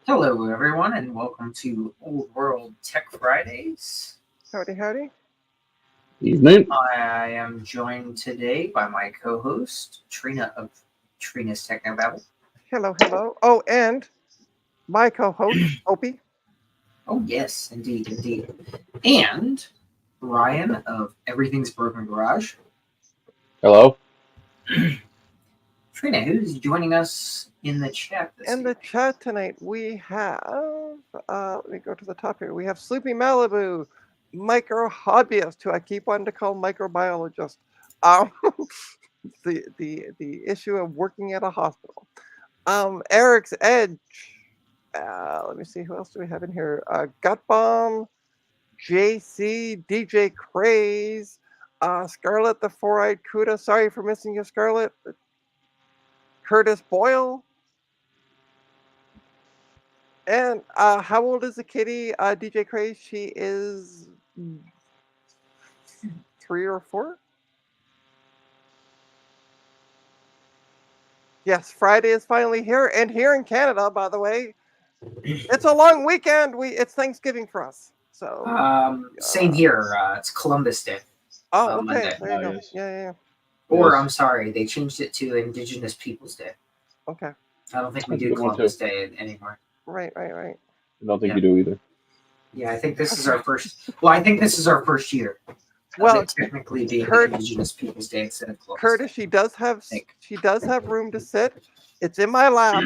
Hello, everyone, and welcome to Old World Tech Fridays. Howdy, howdy. Evening. I am joined today by my co-host Trina of Trina's Technobabble. Hello, hello. Oh, and my co-host, Opie. Oh yes, indeed, indeed, and Ryan of Everything's Broken Garage. Hello. Trina, who's joining us in the chat this In the evening? chat tonight, we have, let me go to the top here. We have Sleepy Malibu, micro hobbyist, who I keep wanting to call microbiologist. Um, the issue of working at a hospital. Eric's Edge. Let me see, who else do we have in here? Gut Bomb, JC, DJ Craze, Scarlet the Four-Eyed Cuda. Sorry for missing you, Scarlet. Curtis Boyle. And how old is the kitty? DJ Craze. She is 3 or 4. Yes, Friday is finally here, and here in Canada, by the way, it's a long weekend. It's Thanksgiving for us. So. Same here. It's Columbus Day Oh, on okay. Monday. There you go. Yes. Yeah. Or Yes. I'm sorry, they changed it to Indigenous Peoples Day. Okay. I don't think we That's a do good one, Columbus too. Day anymore. Right. I don't think Yeah. you do either. Yeah, I think this is our first. Well, I think this is our first year of Well, it technically being Kurt- Indigenous Peoples Day instead of Columbus Curtis, Day. she does have room to sit. It's in my lap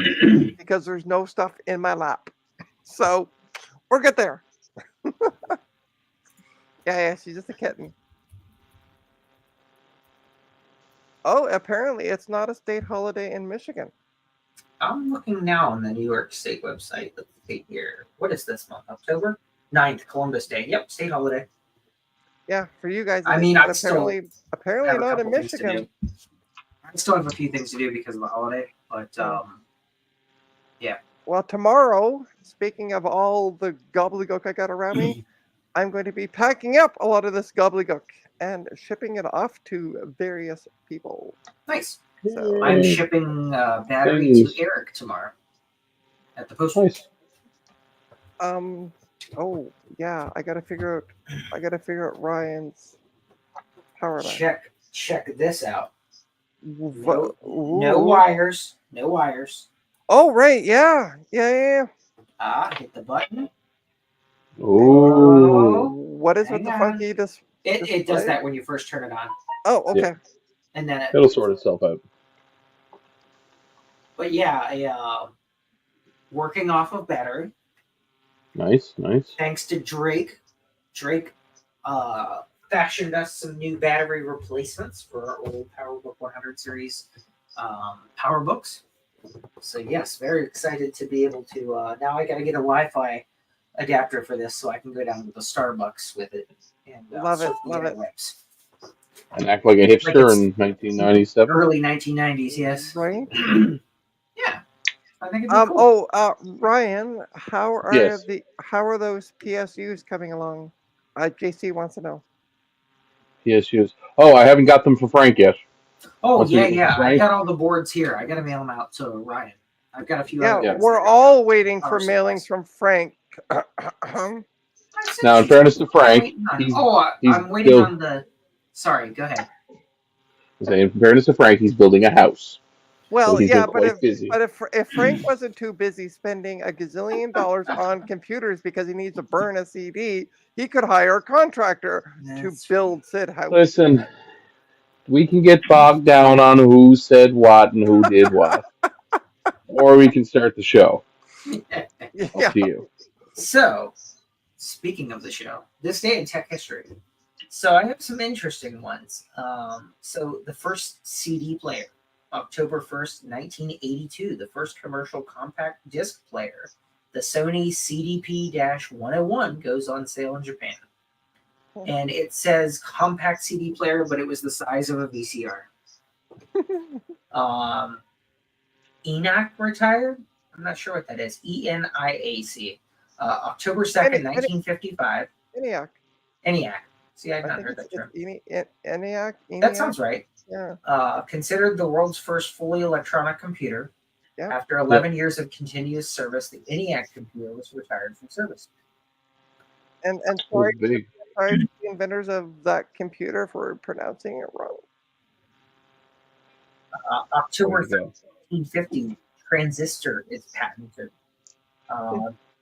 because there's no stuff in my lap. So we're good there. Yeah, she's just a kitten. Oh, apparently it's not a state holiday in Michigan. I'm looking now on the New York State website. Let's see here. What is this month? October 9th, Columbus Day. Yep, state holiday. Yeah, for you guys, I it is, mean, but I still apparently have a not in couple things to Michigan. do. I still have a few things to do because of the holiday, but yeah. Well, tomorrow, speaking of all the gobbledygook I got around me, I'm going to be packing up a lot of this gobbledygook and shipping it off to various people. Nice. So I'm Yay. shipping battery to Thanks. Eric tomorrow at the post Nice. oh yeah, I gotta figure out Ryan's power line. Check this out. No Ooh. wires. No wires. Oh right, yeah. Hit the button. Ooh. What is with Hang the on. funky It does display? that when you first turn it on, Oh, okay. Yeah. and then It'll sort itself out. But yeah, working off of battery. Nice. Thanks to Drake. Drake fashioned us some new battery replacements for our old PowerBook 100 series PowerBooks. So yes, very excited to be able to. Now I got to get a Wi-Fi adapter for this, so I can go down to the Starbucks with it and Love it, surf the love it. interwebs. And act like a hipster in 1997. Early 1990s, yes. Right. Yeah, I think it'd be cool. Ryan, Yes. how are those PSUs coming along? JC wants to know. PSUs. Oh, I haven't got them for Frank yet. Oh Once we get them yeah. for I Frank. got all the boards here. I got to mail them out to Ryan. I've got a few Yeah, other ones we're that all waiting power for mailings supplies. from Frank. Now, in fairness to Frank, he's I'm waiting built. on the. Sorry, go ahead. In fairness to Frank, he's building a house, so Well, he's been yeah, but quite busy. if Frank wasn't too busy spending a gazillion dollars on computers because he needs to burn a CD, he could hire a contractor to build said house. Listen, we can get bogged down on who said what and who did what, or we can start the show. Yeah. Up to you. So, speaking of the show, this day in tech history. So I have some interesting ones. So the first CD player, October 1st, 1982, the first commercial compact disc player, the Sony CDP-101 goes on sale in Japan. And it says compact CD player, but it was the size of a VCR. ENIAC retired. I'm not sure what that is. ENIAC. October 2nd, 1955. ENIAC. See, I've not heard that term. ENIAC. That sounds right. Yeah. Considered the world's first fully electronic computer. Yeah. After 11 years of continuous service, the ENIAC computer was retired from service. And It sorry, was big. sorry to the inventors of that computer for pronouncing it wrong. October There you 1950, transistor is patented.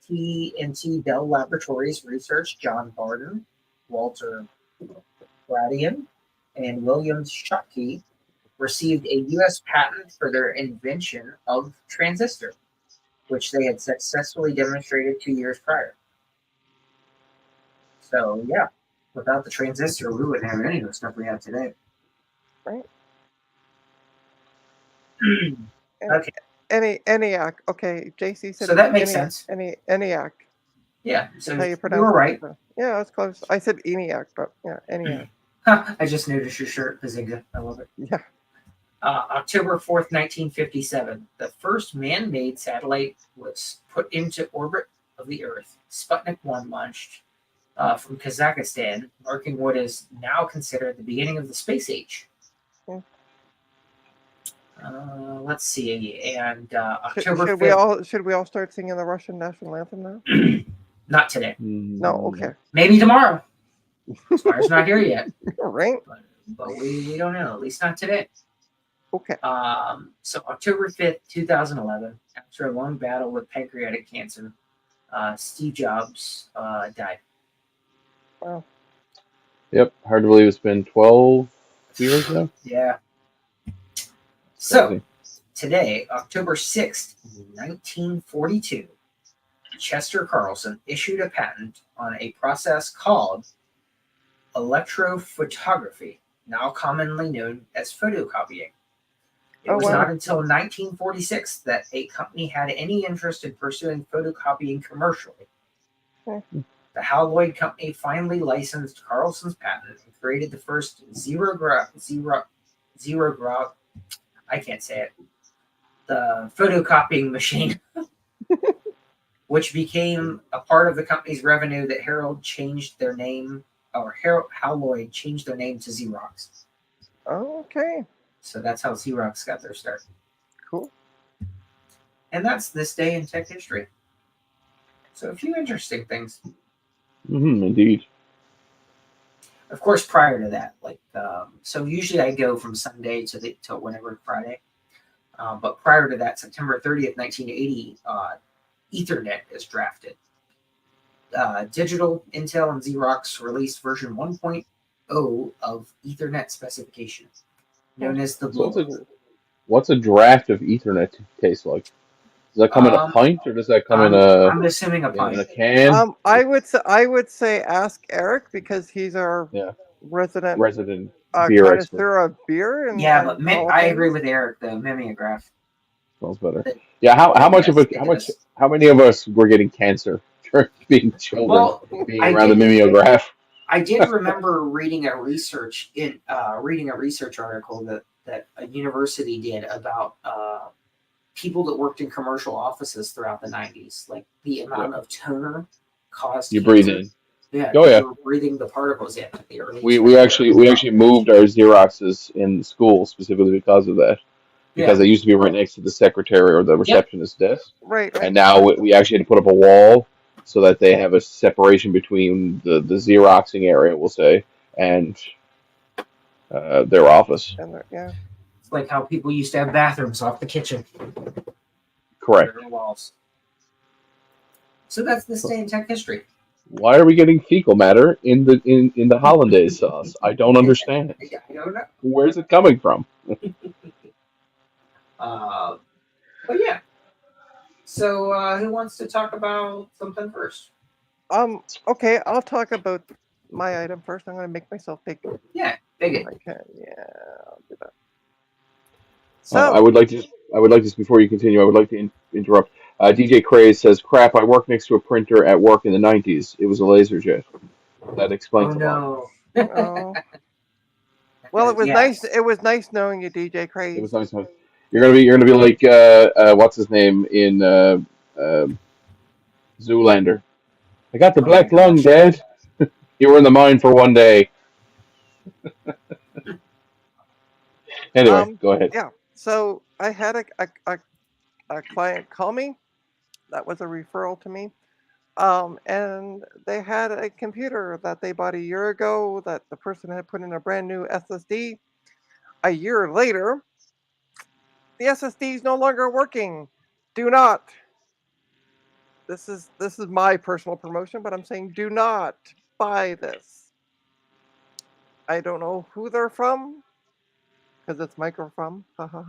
T&T Bell Laboratories research John Barden, Walter Bradian, and William Schottky received a U.S. patent for their invention of transistor, which they had successfully demonstrated 2 years prior. So yeah, without the transistor, we wouldn't have any of the stuff we have today. Right. Okay, ENIAC. Okay, JC said so that makes sense. ENIAC. Yeah, so How you you pronounce were it? right. Yeah, that's close. I said ENIAC, but yeah, ENIAC. I just noticed your shirt, Bazinga. I love it. Yeah. October 4th, 1957, the first man-made satellite was put into orbit of the Earth. Sputnik 1 launched from Kazakhstan, marking what is now considered the beginning of the space age. Hmm. Let's see, and Should, October should 5th. we all should we all start singing the Russian national anthem now? Not today. No, okay. Maybe tomorrow. Tomorrow's not here yet. Right? But we don't know, at least not today. Okay. So October 5th, 2011, after a long battle with pancreatic cancer, Steve Jobs died. Wow. Yep. Hard to believe it's been 12 years now. Yeah. So Crazy. today, October 6th, 1942, Chester Carlson issued a patent on a process called electrophotography, now commonly known as photocopying. It was not until 1946 that a company had any interest in pursuing photocopying commercially. Hmm. The Hal Lloyd Company finally licensed Carlson's patent and created the first zero graph, I can't say it, the photocopying machine, which became a part of the company's revenue that Hal Lloyd changed their name to Xerox. Okay. So that's how Xerox got their start. Cool. And that's this day in tech history. So a few interesting things. Indeed. Of course, prior to that, so usually I go from Sunday to whenever Friday. But prior to that, September 30th, 1980, Ethernet is drafted. Digital, Intel, and Xerox released version 1.0 of Ethernet specification, known as the So Blue. what's a draft of Ethernet taste like? Does that come in a pint or does that come in I'm assuming a a pint. can? I would say ask Eric because he's our resident beer expert. connoisseur of beer. And, Yeah, and but all I things. agree with Eric. The mimeograph. Smells better. Yeah, how many of us were getting cancer during being children, being around the mimeograph? I did remember reading a research article that a university did about people that worked in commercial offices throughout the 90s, like the amount of toner caused you cancer. breathe in. Yeah, oh yeah. You were breathing the particles in. We actually moved our Xeroxes in school specifically because of that. Because they used to be right next to the secretary or the receptionist's desk. Right. And now we actually had to put up a wall so that they have a separation between the Xeroxing area, we'll say, and their office. Yeah. It's like how people used to have bathrooms off the kitchen. Correct. Walls. So that's this day in tech history. Why are we getting fecal matter in the hollandaise sauce? I don't understand. I don't know. Where's it coming from? But yeah. So who wants to talk about something first? Okay, I'll talk about my item first. I'm going to make myself big. Yeah, big it. Yeah, I'll do that. So I would like to before you continue. I would like to interrupt. DJ Craze says, "Crap! I worked next to a printer at work in the '90s. It was a LaserJet." That explains a lot. Oh. Well, it was nice. It was nice knowing you, DJ Craze. It was nice knowing. You're gonna be like what's his name in Zoolander. I got the black lung, Dad. You were in the mine for one day. Anyway, go ahead. Yeah. So I had a a client call me. That was a referral to me. And they had a computer that they bought a year ago that the person had put in a brand new SSD. A year later, the SSD is no longer working. Do not. This is my personal promotion, but I'm saying do not buy this. I don't know who they're from because it's micro from. Ha ha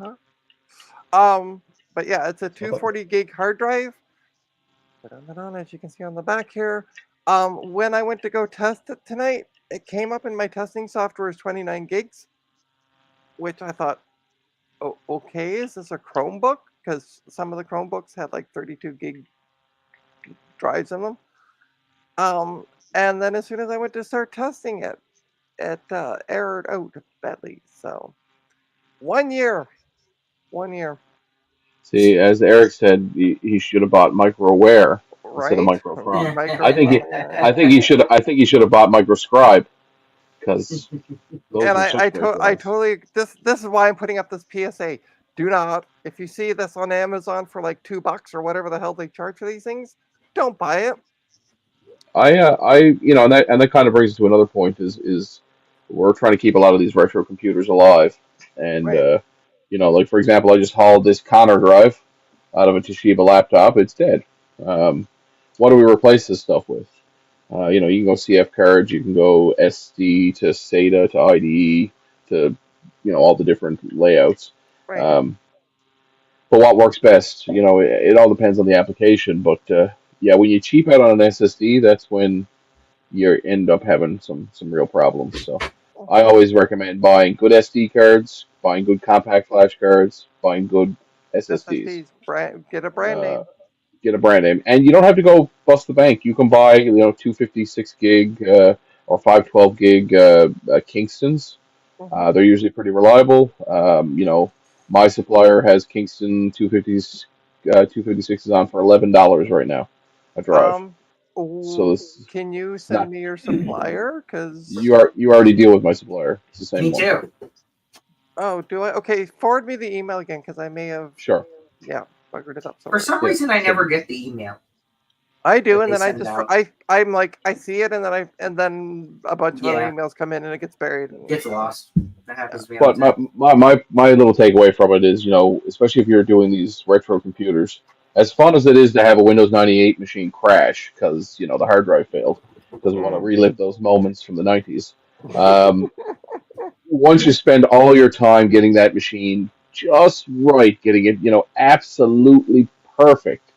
ha. But yeah, it's a 240 gig hard drive. As you can see on the back here. When I went to go test it tonight, it came up in my testing software as 29 gigs, which I thought, oh, okay, is this a Chromebook? Because some of the Chromebooks had like 32 gig drives in them. And then as soon as I went to start testing it, it errored out badly. So 1 year. See, as Eric said, he should have bought MicroWare instead of Right? Microfrom. Micro. I think he should have bought MicroScribe because those And were such great I drives. totally this is why I'm putting up this PSA. Do not, if you see this on Amazon for like $2 or whatever the hell they charge for these things, don't buy it. And that kind of brings us to another point is we're trying to keep a lot of these retro computers alive, and Right. like for example, I just hauled this Connor drive out of a Toshiba laptop. It's dead. Um, what do we replace this stuff with? You can go CF cards, you can go SD to SATA to IDE to all the different layouts. Right. Um, but what works best? It all depends on the application. But yeah, when you cheap out on an SSD, that's when you end up having some real problems. So I always recommend buying good SD cards, buying good compact flash cards, buying good SSDs. Get a brand Uh, name. get a brand name, and you don't have to go bust the bank. You can buy 256 gig or 512 gig Kingstons. Mhm. They're usually pretty reliable. My supplier has Kingston 250s 256s on for $11 right now a drive. Um, So ooh, this can you it's send not me your supplier? Cause you already deal with my supplier. It's the same Me one. too. oh, do I? Okay, forward me the email again because I may have Sure. buggered it up For somewhere. some Yeah. reason, I So never get the email I do, that and they then I send just out. I'm like I see it, and then a bunch of other Yeah, emails come in, and it gets buried. And, gets lost. That yeah. happens to me all But the time. my little takeaway from it is, especially if you're doing these retro computers, as fun as it is to have a Windows 98 machine crash because, the hard drive failed, because we want to Mm. relive those moments from the 90s. Um, Once you spend all your time getting that machine just right, getting it, absolutely perfect,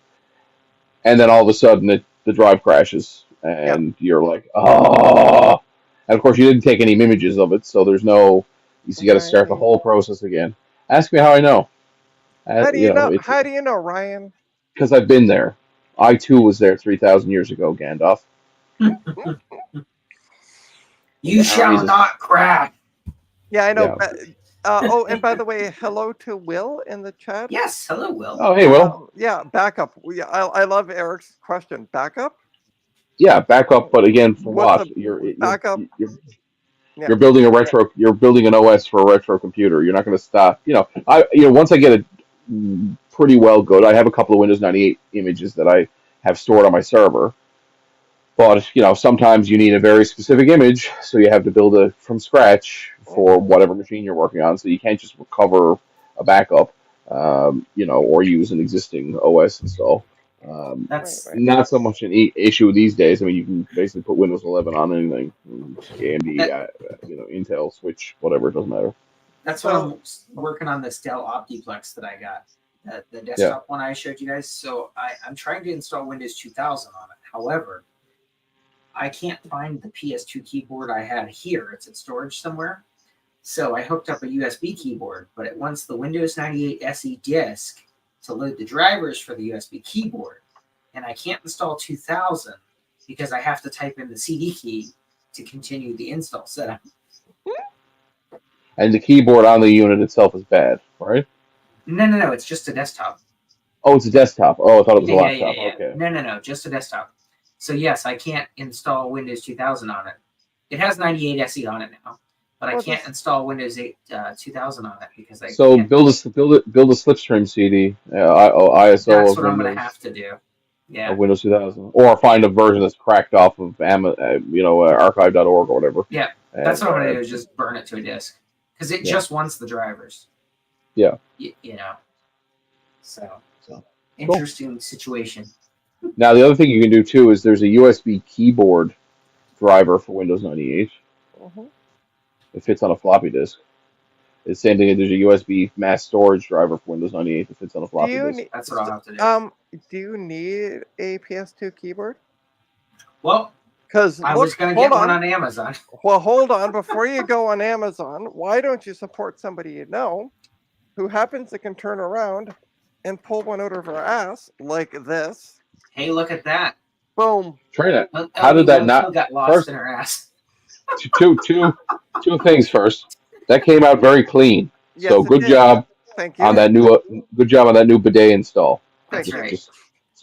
and then all of a sudden the drive crashes, Yep. and you're like, oh. And of course, you didn't take any images of it, so there's no. You got to start the Right. whole process again. Ask me how I know. How do you know? It's How do you know, Ryan? because I've been there. I too was there 3,000 years ago, Gandalf. You Uh, shall Jesus. not crack. yeah, I know. Yeah. Oh, and by the way, hello to Will in the chat. Yes, hello, Will. Oh, hey, Will. Yeah, backup. I love Eric's question. Backup? Yeah, back up, but again, for What's a what? You're backup? you're Yeah. you're building a retro. You're building an OS for a retro computer. You're not going to stop. Once I get it pretty well good, I have a couple of Windows 98 images that I have stored on my server. But sometimes you need a very specific image, so you have to build it from scratch for Mhm. whatever machine you're working on. So you can't just recover a backup, or use an existing OS install. Um, Right, That's right. Not so much an issue these days. I mean, you can basically put Windows 11 on anything, AMD, that. Intel, Switch, whatever. It doesn't matter. That's what So, I'm working on, this Dell Optiplex that I got, the Yeah. desktop one I showed you guys. So I'm trying to install Windows 2000 on it. However, I can't find the PS2 keyboard I had here. It's in storage somewhere. So I hooked up a USB keyboard, but it wants the Windows 98 SE disk to load the drivers for the USB keyboard. And I can't install 2000 because I have to type in the CD key to continue the install setup. And the keyboard on the unit itself is bad, right? No. It's just a desktop. Oh, it's a desktop. Oh, I thought it was a laptop. Yeah. Okay. No. Just a desktop. So yes, I can't install Windows 2000 on it. It has 98 SE on it now. but I Well, can't just- install Windows 8 2000 on it because I So can't. build a Slipstream CD, ISO That's of what I'm gonna Windows have to do. Yeah, of Windows 2000, or find a version that's cracked off of archive.org or whatever. yeah. That's And what I'm gonna do is just burn it to a disk because it Yeah. just wants the drivers. Yeah. You know. So So interesting situation. now the other thing you can do too is there's a USB keyboard driver for Windows 98. Mhm. It fits on a floppy disk. It's the same thing as there's a USB mass storage driver for Windows 98 that fits on a Do floppy you disk. need That's what I'll have to do. do you need a PS2 keyboard? Well, Because I look, was gonna hold get one on. on Amazon. Well, hold on. Before you go on Amazon, why don't you support somebody you know who happens to can turn around and pull one out of her ass like this? Hey, look at that. Boom. Trina, Oh, how did that Will not? got lost First, in her ass. two things. First, that came out very clean. Yes, So it good did. job Thank you. on that new bidet install. That's Thank you. right. Just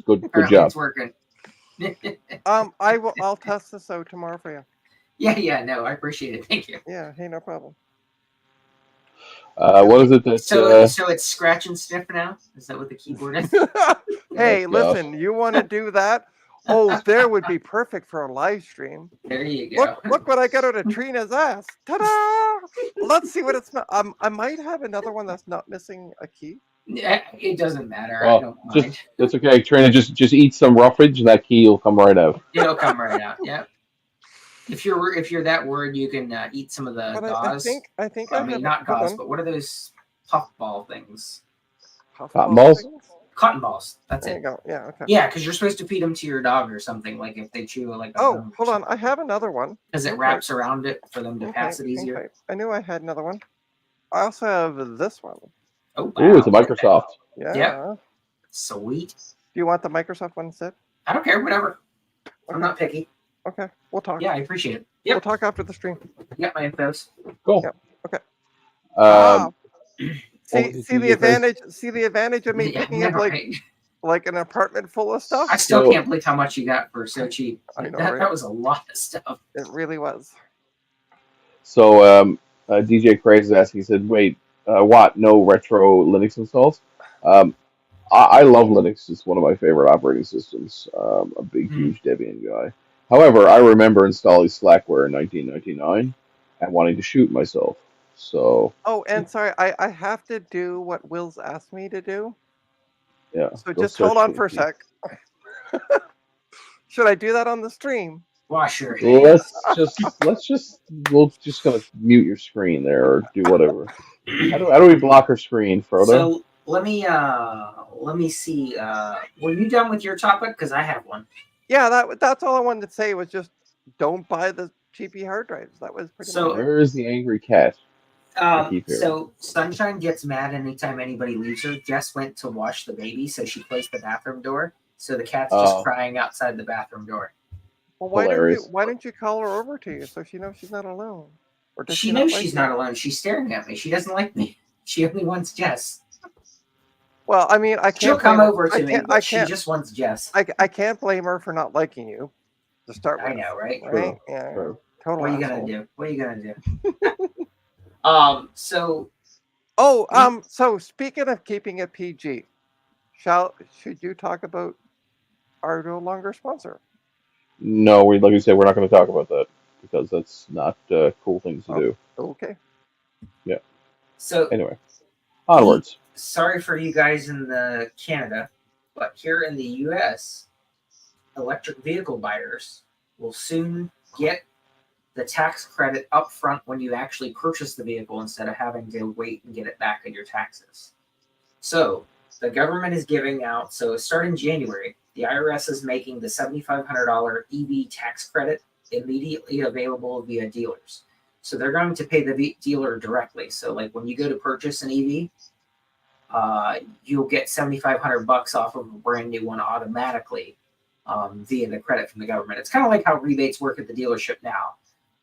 good Apparently job. it's working. I'll test this out tomorrow for you. Yeah, no, I appreciate it. Thank you. Yeah, hey, no problem. What is it that? So it's scratch and sniff now? Is that what the keyboard is? Hey, Let's go. listen, you want to do that? Oh, there would be perfect for a live stream. There you go. Look what I got out of Trina's ass. Ta-da! Let's see what it's. I might have another one that's not missing a key. It doesn't matter. I Well, don't mind. that's okay. Trina, just eat some roughage, and that key will come right out. It'll come right out. Yeah. If you're that worried, you can eat some of the But gauze. I think I mean, have not hold gauze, on. but what are those puffball things? Cotton Puffball balls? things? Cotton balls. That's There you it. go. Yeah, okay. Yeah, because you're supposed to feed them to your dog or something, like if they chew like a Oh, hold on. I have another one. because it Okay. wraps around it for them to Okay, pass it easier. okay. I knew I had another one. I also have this one. Oh, Ooh, it's a wow. Microsoft. Yeah. Yep. Sweet. Do you want the Microsoft one instead? I don't care. Whatever. I'm Okay. not picky. Okay, we'll talk. Yeah, I appreciate it. We'll Yep. talk after the stream. You got my infos. Cool. Yep, okay. Um, See the advantage. See the advantage of me Yeah, picking no, up right. like an apartment full of stuff. I still So- can't believe how much you got for so cheap. I know, that, right? that was a lot of stuff. It really was. So DJ Craze is asking. He said, "Wait, what? No retro Linux installs?" I love Linux. It's one of my favorite operating systems. A big, huge Debian guy. However, I remember installing Slackware in 1999 and wanting to shoot myself. So Oh, and sorry, I have to do what Will's asked me to do. yeah. So go just search hold on the for a key. sec. Should I do that on the stream? Wash your Let's we'll just gonna mute your screen there or do whatever. How do we block her screen, Frodo? So let me see. Were you done with your topic? Because I have one. Yeah, that's all I wanted to say was just don't buy the cheapy hard drives. That was pretty So- much it. Where is the angry cat? keep hearing. So Sunshine gets mad anytime anybody leaves her. Jess went to wash the baby, so she closed the bathroom door. So the cat's just Oh. crying outside the bathroom door. Well, Hilarious. why don't you call her over to you so she knows she's not alone? Or does She not knows like she's you? not alone. She's staring at me. She doesn't like me. She only wants Jess. Well, I mean, I can't. She'll come blame her- over to I me, can't. but I she can't. just wants Jess. I can't blame her for not liking you. To start with. I know, right? Right? Yeah. True. Total What are you asshole. gonna do? What are you gonna do? So Oh, so speaking of keeping it PG, should you talk about our no longer sponsor? No, like you said, we're not going to talk about that because that's not cool things to do. Okay. so Anyway, onwards. sorry for you guys in the Canada, but here in the US, electric vehicle buyers will soon get the tax credit up front when you actually purchase the vehicle instead of having to wait and get it back in your taxes. So the government is giving out, so starting January, the IRS is making the $7,500 EV tax credit immediately available via dealers. So they're going to pay the dealer directly. So like when you go to purchase an EV, you'll get $7,500 off of a brand new one automatically via the credit from the government. It's kind of like how rebates work at the dealership now.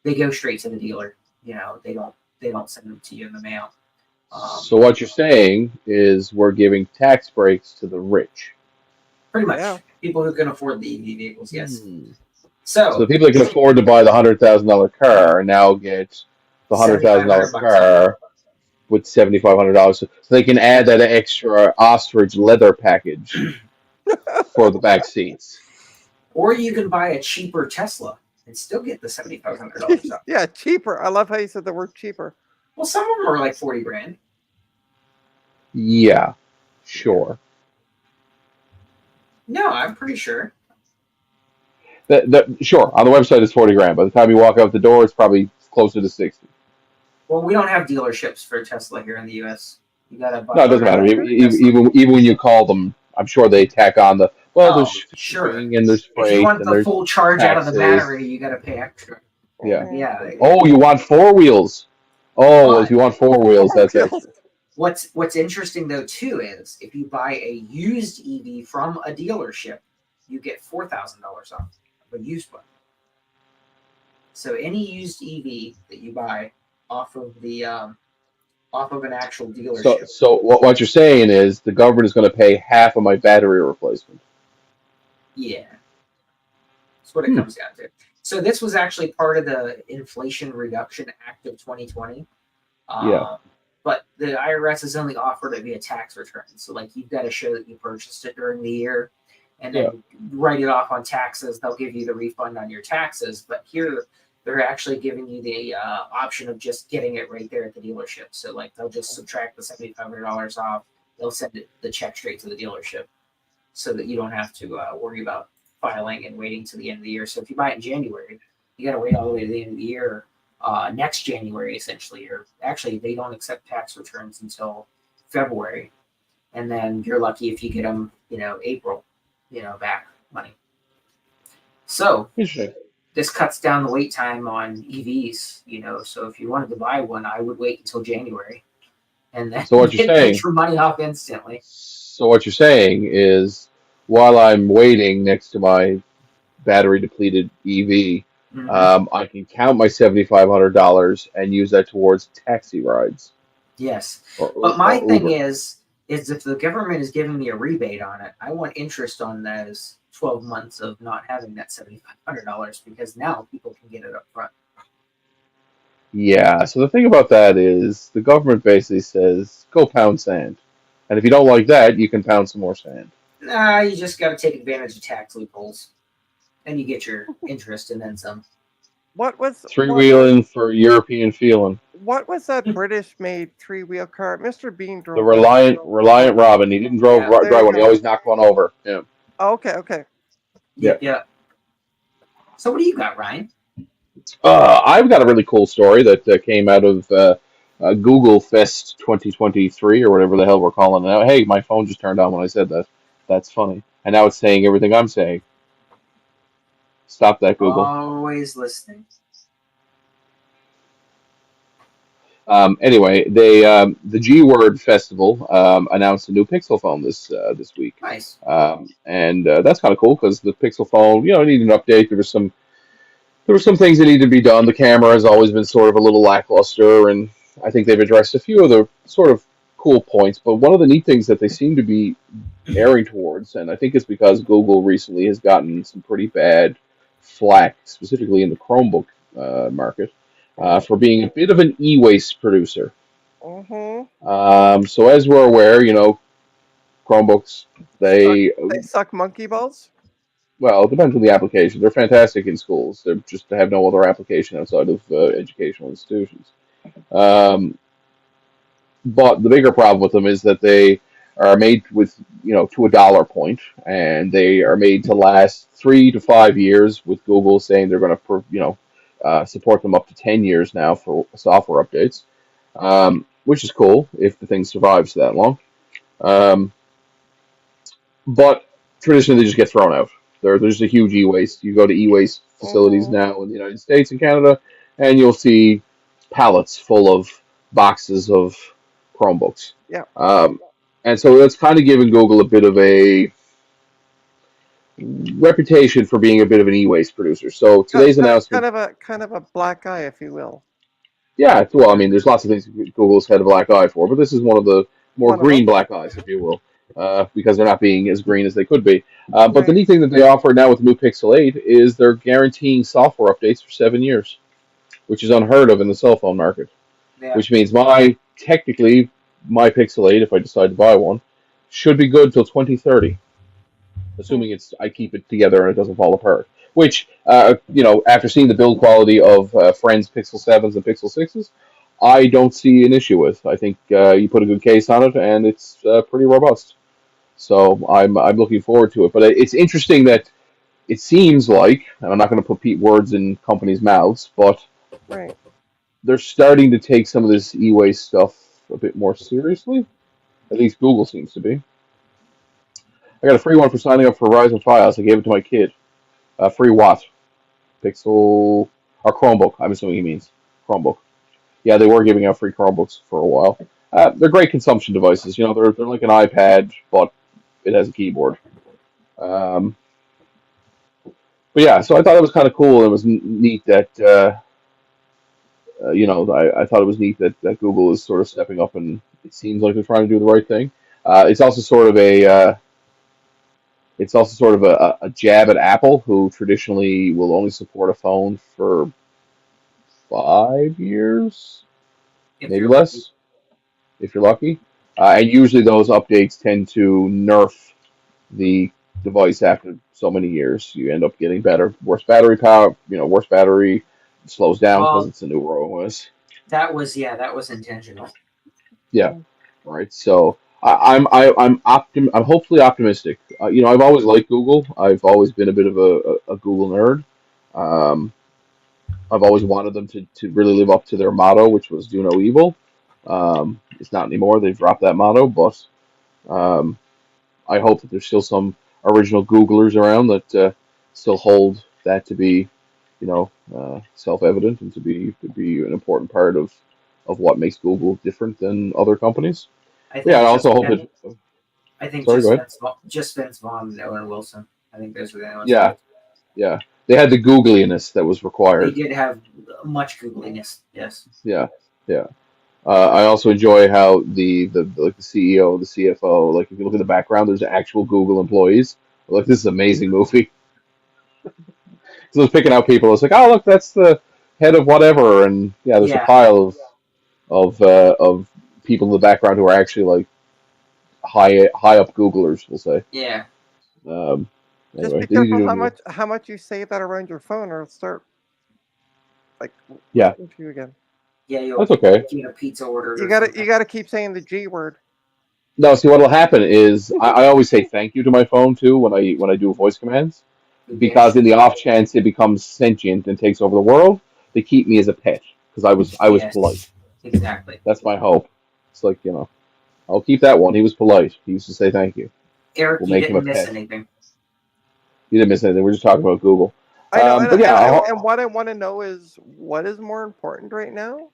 They go straight to the dealer. You know, they don't send them to you in the mail. So what you're saying is we're giving tax breaks to the rich. Pretty much, Yeah. people who can afford the EV vehicles. Yes. Hmm. So So the people that can afford to buy the $100,000 car now get the $7,500 $100,000 bucks off. car with $7,500, so they can add that extra ostrich leather package for the back seats. Or you can buy a cheaper Tesla and still get the $7,500 off. Yeah, cheaper. I love how you said the word cheaper. Well, some of them are like 40 grand. Yeah, sure. No, I'm pretty sure. Sure, on the website it's 40 grand. By the time you walk out the door, it's probably closer to 60. Well, we don't have dealerships for Tesla here in the U.S. You gotta buy. No, it doesn't matter. Tesla. Even when you call them, I'm sure they tack on the Oh, there's sure. shipping and there's If you freight want and the there's full charge out of the taxes. battery, you gotta pay extra. Yeah. Yeah. Oh, you want four wheels? Oh, But if you want four wheels, that's extra. what's interesting though too is if you buy a used EV from a dealership, you get $4,000 off of a used one. So any used EV that you buy off of an actual dealership. So what you're saying is the government is going to pay half of my battery replacement. Yeah, that's what it comes down to. So this was actually part of the Inflation Reduction Act of 2020. Yeah. But the IRS has only offered it via tax return. So like you've got to show that you purchased it during the year and then write it off on taxes. They'll give you the refund on your taxes. But here they're actually giving you the option of just getting it right there at the dealership. So like they'll just subtract the $7,500 off. They'll send the check straight to the dealership so that you don't have to worry about filing and waiting to the end of the year. So if you buy it in January, you got to wait all the way to the end of the year. Next January, essentially, or actually, they don't accept tax returns until February, and then you're lucky if you get them, April, back money. So this cuts down the wait time on EVs, So if you wanted to buy one, I would wait until January, and then So what you're saying? Get your money off instantly. So what you're saying is, while I'm waiting next to my battery depleted EV. I can count my $7,500 and use that towards taxi rides. Yes, or my thing Uber. is if the government is giving me a rebate on it, I want interest on those 12 months of not having that $7,500 because now people can get it up front. Yeah, so the thing about that is the government basically says, go pound sand. And if you don't like that, you can pound some more sand. Nah, you just got to take advantage of tax loopholes. And you get your interest and then some. What was three-wheeling for European feeling? What was that British-made three-wheel car? Mr. Bean drove The Reliant Robin. He didn't drive one. He always knocked one over. Yeah. Oh, okay. Yeah. So what do you got, Ryan? I've got a really cool story that came out of Google Fest 2023 or whatever the hell we're calling it now. Hey, my phone just turned on when I said that. That's funny. And now it's saying everything I'm saying. Stop that, Google. Always listening. Anyway, the G Word Festival announced a new Pixel phone this week. Nice. And that's kind of cool because the Pixel phone, needed an update. There were some things that needed to be done. The camera has always been sort of a little lackluster, and I think they've addressed a few of the sort of cool points. But one of the neat things that they seem to be erring towards, and I think it's because Google recently has gotten some pretty bad flack, specifically in the Chromebook market, for being a bit of an e-waste producer. So as we're aware, Chromebooks, they suck monkey balls. Well, it depends on the application. They're fantastic in schools. They have no other application outside of educational institutions. But the bigger problem with them is that they are made with, to a dollar point, and they are made to last 3 to 5 years. With Google saying they're going to, support them up to 10 years now for software updates, which is cool if the thing survives that long. But traditionally, they just get thrown out. There's a huge e-waste. You go to e-waste facilities now in the United States and Canada, and you'll see pallets full of boxes of Chromebooks. Yeah. And so that's kind of given Google a bit of a reputation for being a bit of an e-waste producer. So today's announcement, kind of a black eye, if you will. Yeah, well, I mean, there's lots of things Google's had a black eye for, but this is one of the more green black eyes, if you will, because they're not being as green as they could be. But the neat thing that they offer now with the new Pixel 8 is they're guaranteeing software updates for 7 years. which is unheard of in the cell phone market. Yeah. Which means technically my Pixel 8, if I decide to buy one, should be good till 2030, Hmm. assuming it's I keep it together and it doesn't fall apart. Which, after seeing the build quality of Friends Pixel 7s and Pixel 6s, I don't see an issue with. I think you put a good case on it and it's pretty robust. So I'm looking forward to it. But it's interesting that it seems like, and I'm not going to put words in companies' mouths, but Right. they're starting to take some of this e-waste stuff a bit more seriously. At least Google seems to be. I got a free one for signing up for Verizon Files. I gave it to my kid. Free what? Pixel or Chromebook? I'm assuming he means Chromebook. Yeah, they were giving out free Chromebooks for a while. They're great consumption devices. They're like an iPad, but it has a keyboard. Um, but yeah, so I thought it was kind of cool. It was neat that I thought it was neat that Google is sort of stepping up, and it seems like they're trying to do the right thing. It's also sort of a jab at Apple, who traditionally will only support a phone for 5 years, If maybe you're lucky. less, if you're lucky. And usually those updates tend to nerf the device after so many years. You end up getting worse battery power, worse battery, slows down because Well, it's a newer OS. that was intentional. Yeah, right. So I'm hopefully optimistic. I've always liked Google. I've always been a bit of a Google nerd. Um, I've always wanted them to really live up to their motto, which was "Do no evil." It's not anymore. They've dropped that motto, but um, I hope that there's still some original Googlers around that still hold that to be, self-evident and to be an important part of what makes Google different than other companies. I But yeah, I think also hope and that. I think Sorry, go ahead. Just Vince Vaughn and Owen Wilson. I think those were the only ones Yeah, left. yeah. They had the googliness that was They required. did have much googliness. Yes. Yeah, yeah. I also enjoy how like the CEO, the CFO, like if you look at the background, there's actual Google employees. Like this is an amazing movie. So it's picking out people. It's like, oh look, that's the head of whatever, and yeah, there's a Yeah. pile of people in the background who are actually like high up Googlers, we'll say. Yeah. Um, Just anyway, be they need to careful do a how much you say that around your phone, or it'll start like yeah, listening to you again. Yeah. that's okay. Pizza orders You or gotta something. you gotta keep saying the G word. No, see what'll happen is I always say thank you to my phone too when I do voice commands Good because dish. in the off chance it becomes sentient and takes over the world, they keep me as a pet because I was polite. Yes. Exactly. That's my hope. It's like I'll keep that one. He was polite. He used to say thank you. Eric, We'll you make him a didn't miss pet. anything. You didn't miss anything. We're just talking about Google. I know, But yeah, and what I want to know is what is more important right now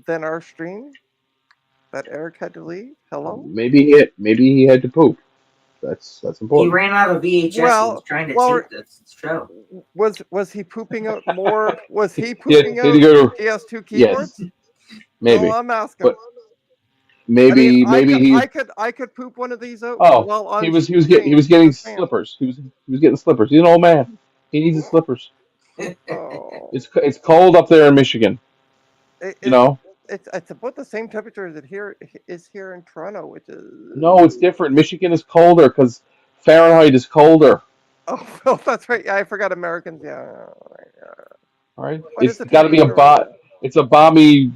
than our stream that Eric had to leave. Hello. maybe he had to poop. That's He important. ran out of VHS. He was Well, trying to well, tape this show. was he pooping out more? Was he He pooping had to out go. PS2 Yes, keyboards? All maybe, I'm asking. but I mean, maybe he. I could poop one of these out Oh, while he on was he was getting he stream. was getting Just saying. slippers. He was getting slippers. He's an old man. He needs his slippers. Oh, It's cold up there in Michigan. it, You it, know. it's about the same temperature as it here is here in Toronto, which No, it's is different. Michigan is colder because Fahrenheit is colder. oh well, that's right. Yeah, I forgot Americans. Yeah, yeah. All right. What is It's the got to be temperature over there? It's a balmy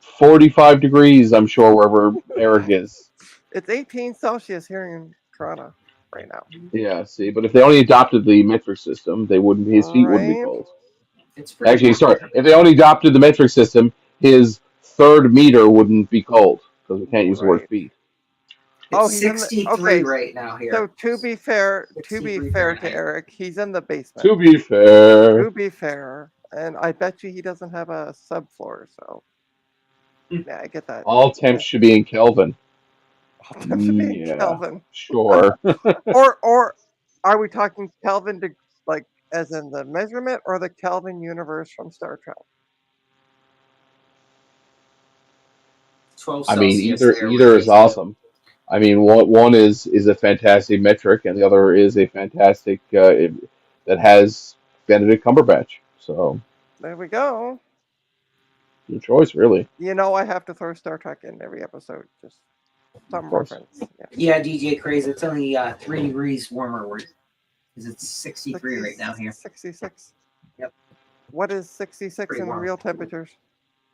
45 degrees. I'm sure wherever Eric is. It's 18 Celsius here in Toronto right now. Yeah. See, but if they only adopted the metric system, they wouldn't. His feet wouldn't be Right? cold. It's pretty Actually, warm sorry. here. If they only adopted the metric system, his third meter wouldn't be cold because we can't use the word Right. feet. Oh, It's he's in the 63 okay. right now So here. to be 63 fair to Fahrenheit. Eric, he's in the basement. To be fair, To be fair, and I bet you he doesn't have a subfloor. So yeah, I get that. all temps should be in Kelvin. All temps should be in Yeah, Kelvin. sure. Or are we talking Kelvin to like as in the measurement or the Kelvin universe from Star Trek? 12 I mean, Celsius either there with either is AC. awesome. I mean, one is a fantastic metric, and the other is a fantastic that has Benedict Cumberbatch. So There we go. Your choice, really. You know, I have to throw Star Trek in every episode, just some course. reference. Yeah. Yeah, DJ Craze. It's only 3 degrees warmer because it's 63 right now here. 66. Yep. What is 66 Pretty in warm. real temperatures?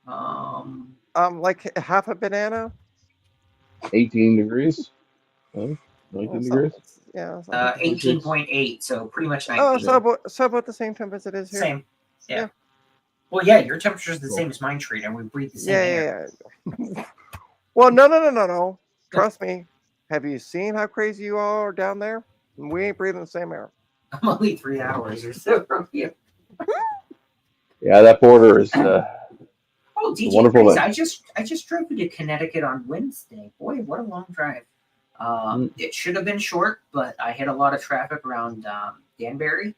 Um, Like half a banana. 18 degrees. Huh? 19 degrees. Yeah. 18.8. So pretty much Oh, 19. so about the same temp as it is here. Same. Yeah. Yeah. Well, yeah, your temperature is the Cool. same as mine, Treat, and we breathe the same air. Yeah. Well, no. Trust me. Have you seen how crazy you are down there? We ain't breathing the same air. I'm only 3 hours or so from you. Yeah, that border is Oh, a DJ wonderful Craze, thing. I just drove to Connecticut on Wednesday. Boy, what a long drive. It should have been short, but I hit a lot of traffic around Danbury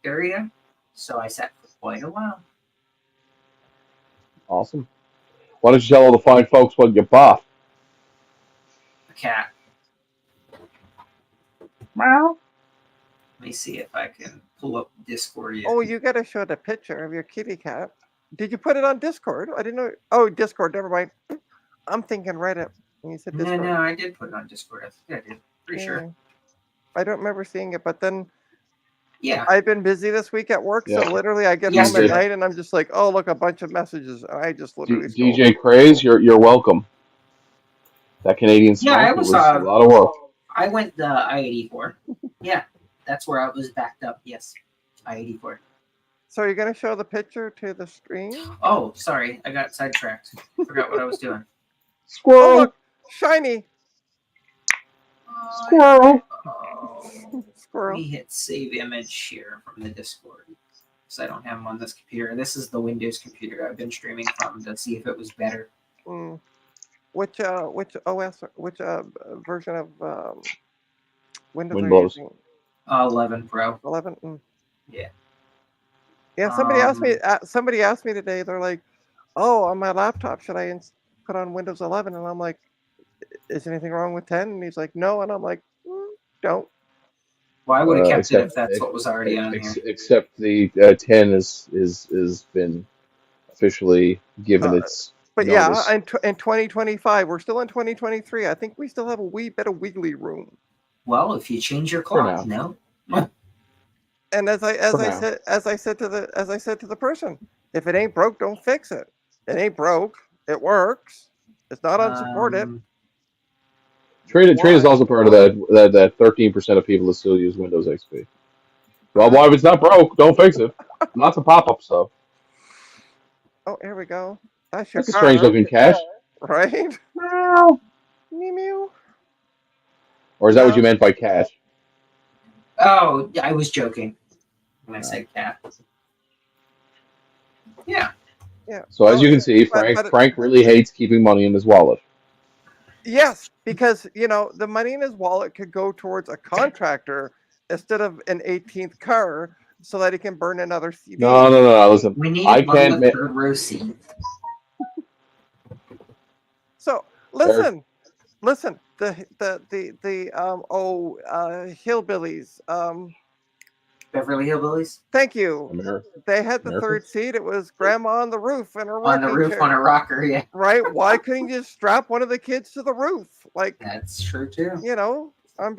area, so I sat for quite a while. Awesome. Why don't you tell all the fine folks what you bought? A cat. Meow. Let me see if I can pull up Discord yet. Oh, you got to show the picture of your kitty cat. Did you put it on Discord? I didn't know. Oh, Discord. Never mind. I'm thinking Reddit. When you said Discord. No, I did put it on Discord. I think I did. Pretty sure. I don't remember seeing it, but then Yeah. I've been busy this week at work, so literally I get home at night and I'm just like, oh, look, a bunch of messages. And I just literally DJ Craze, you're welcome. That Canadian smoke, I it was was a lot of work. I went the I-84. Yeah, that's where I was backed up. Yes, I-84. So you're gonna show the picture to the stream? Oh, sorry, I got sidetracked. Forgot what I was doing. Squirrel. Oh, look, shiny. Squirrel. Squirrel. Let me hit save image here from the Discord because I don't have them on this computer. This is the Windows computer I've been streaming from to see if it was better. Which OS? Which version of Windows are you Windows. using? 11 Pro. 11. Yeah. Yeah. Somebody asked me today. They're like, "Oh, on my laptop, should I put on Windows 11?" And I'm like, "Is anything wrong with 10?" And he's like, "No." And I'm like, "Don't." Well, I would have kept it if that's what was already on here. Except the 10 is been officially given its. But notice. yeah, in 2025, we're still in 2023. I think we still have a wee bit of wiggly room. Well, if you change your clock, no. And as I said to the person, if it ain't broke, don't fix it. It ain't broke. It works. It's not unsupported. Trade is also part of that 13% of people that still use Windows XP. Well, if it's not broke, don't fix it. Lots of pop-ups though. Oh, here we go. That's a strange looking cat. Right? Meow. Meow. Or is that what you meant by cat? Oh, I was joking when I said cat. Yeah. So as you can see, Frank really hates keeping money in his wallet. Yes, because the money in his wallet could go towards a contractor instead of an 18th car, so that he can burn another CD. No. Listen, we need I can't make third row seat. So listen. The hillbillies. Beverly Hillbillies. Thank you. They had the third seat. It was Grandma on the roof and on a rocker. Yeah. Right? Why couldn't you just strap one of the kids to the roof? Like that's true too. I'm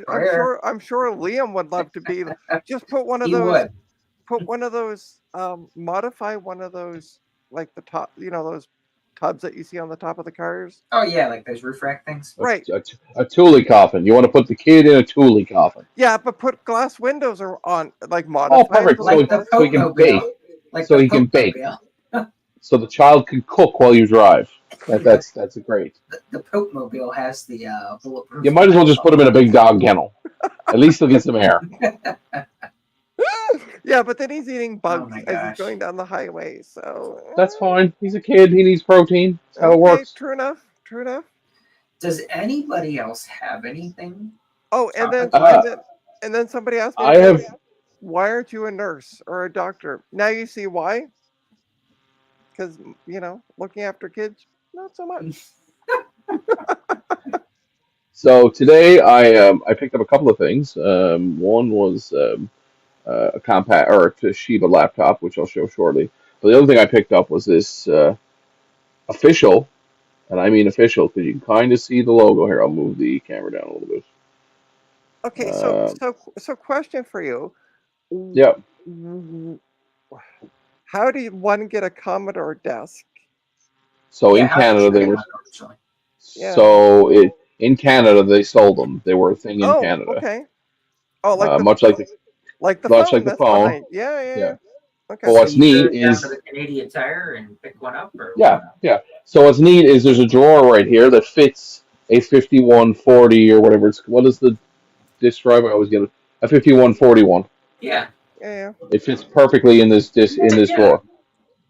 sure Liam would love to be. Just put one of those. Put one of those. Modify one of those, like the top. Those tubs that you see on the top of the cars. Oh yeah, like those roof rack things. Right. A Thule coffin. You want to put the kid in a Thule coffin. Yeah, but put glass windows on, like modified. Oh, perfect. Like so he can bake. He can bake. So the child can cook while you drive. That's great. The Pope Mobile has the bulletproof. You might as well just put him in a big dog kennel. At least he'll get some air. Yeah, but then he's eating bugs as he's going down the highway, so that's fine. He's a kid. He needs protein. That's how it works. True enough. Does anybody else have anything? Oh, and then somebody asked me, why aren't you a nurse or a doctor? Now you see why. Because looking after kids, not so much. So today I picked up a couple of things. One was a compact or a Toshiba laptop, which I'll show shortly. But the other thing I picked up was this official, and I mean official, because you can kind of see the logo here. I'll move the camera down a little bit. Okay, Um, so question for you. yeah. W- How do one get a Commodore desk? So Yeah, in how did Canada you they get were. one originally? Yeah. So in Canada they sold them. They were a thing in Oh, Canada, okay. Oh, like the much phone. the That's phone. fine. Yeah, yeah, Yeah. yeah. Okay. But So what's you neat go down to is the Canadian Tire and pick one up, or what? yeah. So what's neat is there's a drawer right here that fits a 5140 or whatever it's. What is the disk drive? I always get it. A 5141. Yeah, Yeah, yeah. It fits perfectly in this yeah, drawer.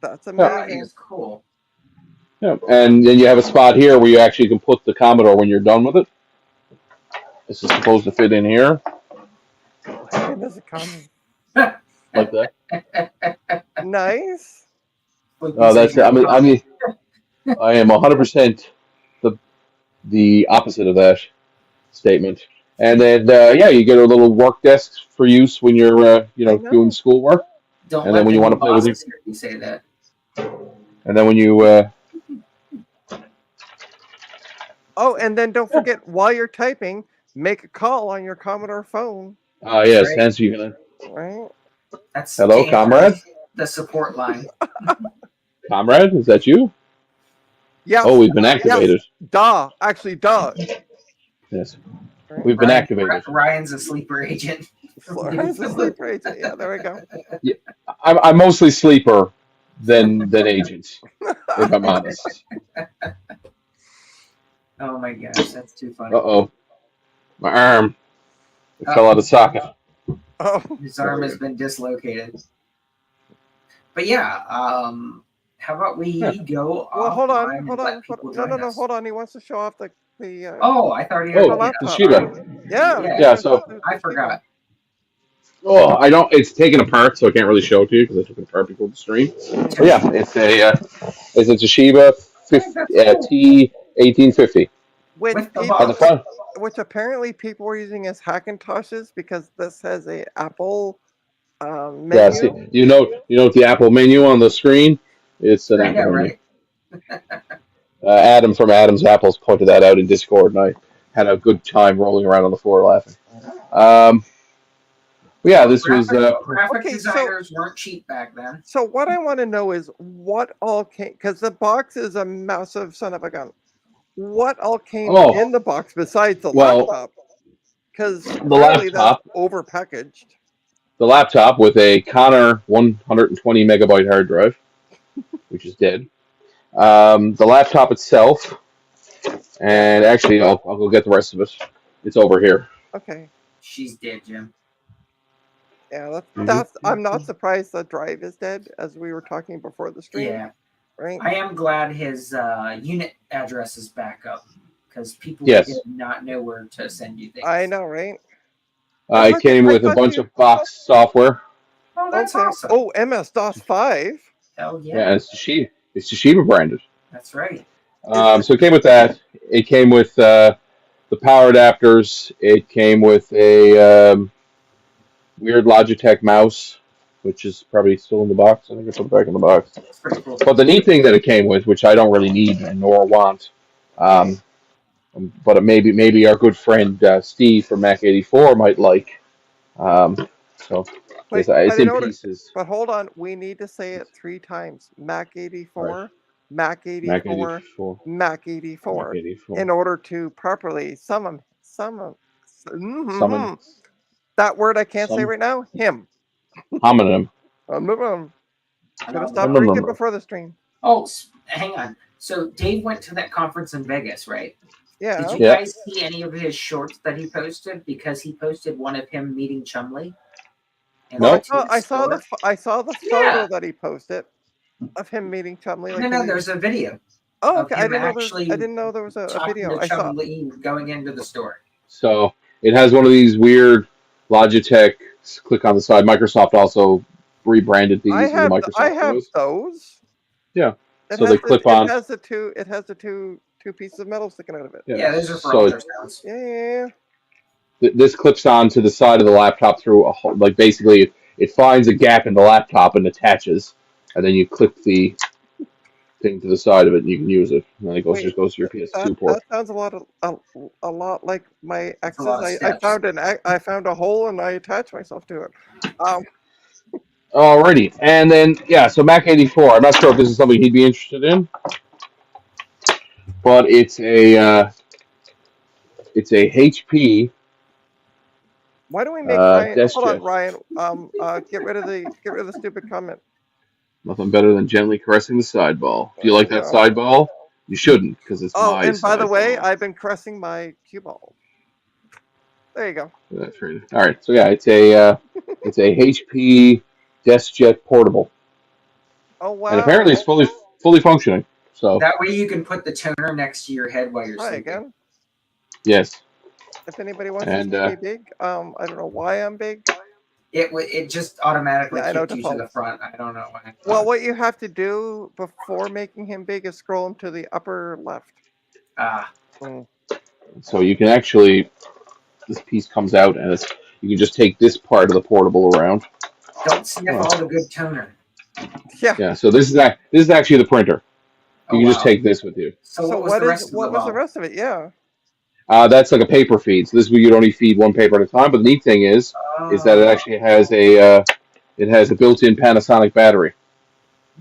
That's Yeah. that amazing. is cool. Yeah. And then you have a spot here where you actually can put the Commodore when you're done with it. This is supposed to fit in here When does it come? like that. Nice. Sleepy says That's you're I common. mean I am 100% the opposite of that statement. And then yeah, you get a little work desk for use when you're I doing know. schoolwork. Don't And then let when the you want new to play with your bosses hear you say that. and then when you Oh, and then don't forget while you're typing, make a call on your Commodore phone, That's yes, right. hence you can right? That's to hello, answer comrade, the support line. comrade, is that you? Oh, Yes, we've been yes. activated. Duh. Actually, duh. Yes, Right? we've been activated. Ryan's a sleeper agent. Florence the sleeper agent. Yeah, there we go. Yeah, I'm mostly sleeper than agent, if I'm honest. Oh my gosh, that's too funny. Uh-oh, my arm it fell Oh, out of socket. Oh, his There arm we has go. been dislocated. But yeah, how about Yeah. we go well, hold on, offline and hold on, let hold people on. No, no, join no, us? hold on. He wants to show off the Oh, I thought he the Oh, already did. the I'm laptop. sorry. Shiba. Yeah, Yeah. he's Yeah, gonna show so off the I Shiba. forgot. oh, I don't. It's taken apart, so I can't really show it to you because I took it apart before the stream. But yeah, Mhm. it's a Toshiba Hey, that's cool. T1850 Which With the on the people, box. front. which apparently people were using as Hackintoshes because this has a Apple Yeah, see, menu. what the Apple menu on the screen? It's an I Apple know, menu. right? Adam from Adam's Apples pointed that out in Discord, and I had a good time rolling around on the floor laughing. Um, yeah, Well, this was graphic Okay, so designers weren't cheap back then. so what I want to know is what all came because the box is a massive son of a gun. What all came oh in the box besides the well, laptop? Because the clearly that's laptop, over packaged. with a Connor 120 megabyte hard drive, which is dead. The laptop itself, Yeah, and actually, I'll go get the rest of it. It's over here. Okay. she's dead, Jim. Yeah, Mhm. that's I'm not surprised the drive is dead, as we were talking before the stream, Yeah, right? I am glad his unit address is back up because people did Yes, not know where to send you I things. know, right? it came I with a thought bunch you of box software. Oh, that's okay. awesome. Oh, MS DOS 5. Hell Yeah, yeah, and it's Toshiba. It's Toshiba branded. that's right. Is it So it came with that. It came with the power adapters. It came with a weird Logitech mouse, which is probably still in the box. I think I put it back in the box. That's pretty cool. But the neat thing that it came with, which I don't really need nor want, okay? um, but maybe our good friend Steve from Mac 84 might like. So Wait, it's but in in order pieces. but hold on, we need to say it 3 times. Mac All right, 84, Mac Mac 84, 84, Mac Mac 84 84. in order to properly Summon that word I can't say some right now. Him. homonym. Should have Um, stopped drinking before the stream. oh, hang on. So Dave went to that conference in Vegas, right? Did Yeah. you Yeah. guys see any of his shorts that he posted? Because he posted one of him meeting Chumley in Well, the No. tube store. I saw the Yeah. photo that he posted of him meeting Chumley. No, Like, no, there's a video oh, of okay. him I actually didn't know there was a talking video. to Chumley going into the store. So it has one of these weird Logitech click on the side. Microsoft also rebranded these as the I Microsoft have Windows. those. Yeah. It So they has clip on. it has the two pieces of metal sticking out of it. Yeah. Yeah, those are for So ultrasounds. Yeah. this clips on to the side of the laptop through a hole. Like basically, it finds a gap in the laptop and attaches, and then you clip the thing to the side of it, and you can use it. And then it Wait, just goes to your PS2 that port. sounds a lot like my It's a lot exes. of steps. I found a hole and I attached myself to it. Um, Alrighty, and then yeah, so Mac 84. I'm not sure if this is something he'd be interested in, but it's a HP why don't we make Ryan? desk Hold on, jet. Ryan. Get rid of the stupid comment. Nothing better than gently caressing the side ball. Do you There like you that go. side ball? You shouldn't, because it's Oh, my and by the side way, ball. I've been caressing my cue ball. There you go. That's right. All right, so yeah, it's a HP desk jet portable, Oh and wow. apparently it's fully functioning. So That way you can put the toner next to your head while you're Hi sleeping. again. yes, If anybody wants to and see me big, I don't know why I'm big. It just automatically Yeah, I know kicked you to the default. front. I don't know why. Well, what you have to do before making him big is scroll him to the upper left. Ah, Mm. so you can actually this piece comes out, and you can just take this part of the portable around. don't sniff Oh. all the good toner. Yeah. Yeah, so this is actually the printer. Oh, You can just wow. take this with you. So what was the rest of the what was the ball? rest of it? Yeah. That's like a paper feed. So this is where you'd only feed one paper at a time. But the neat thing is that it Oh, actually has a built-in Panasonic battery.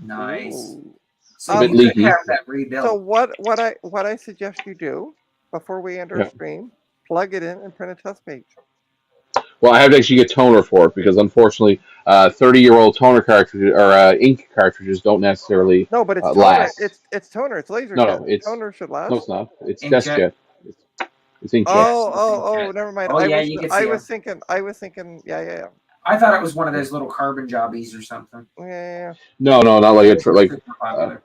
nice. Ooh. It's So a bit you could leaky. have that So rebuilt. what I suggest you do before we end our Yeah. stream, plug it in and print a test page. Well, I have to actually get toner for it because unfortunately, 30-year-old toner cartridges or ink cartridges don't necessarily No, but it's toner. last. It's toner. It's laser No, jet. no, it's Toner should no, last. it's not. It's Inkjet. DeskJet. It's inkjet. Oh, Yes, it's inkjet. never mind. Oh yeah, you can see them. I was thinking, yeah. I thought it was one of those little carbon jobbies or something. Yeah. No, not like Those a are like. super Uh, popular.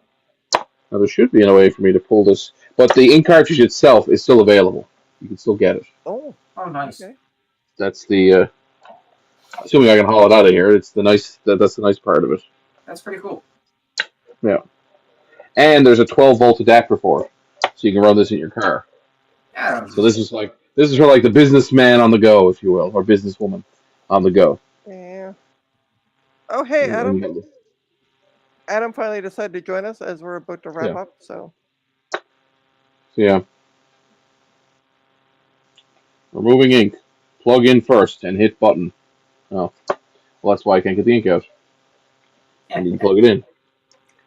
now there should be a way for me to pull this, but the ink cartridge itself is still available. You can still get it. Oh, Oh, nice. okay. That's the assuming I can haul it out of here. It's that's the nice part of it. That's pretty cool. Yeah, and there's a 12-volt adapter for it, so you can run this in your car. Yeah. So this is for like the businessman on the go, if you will, or businesswoman on the go. Yeah. Oh, hey, Adam. And- Adam finally decided to join us as we're about to wrap yeah. up. So So yeah, removing ink. Plug in first and hit button. Oh, well that's why I can't get the ink out. I need to plug it in.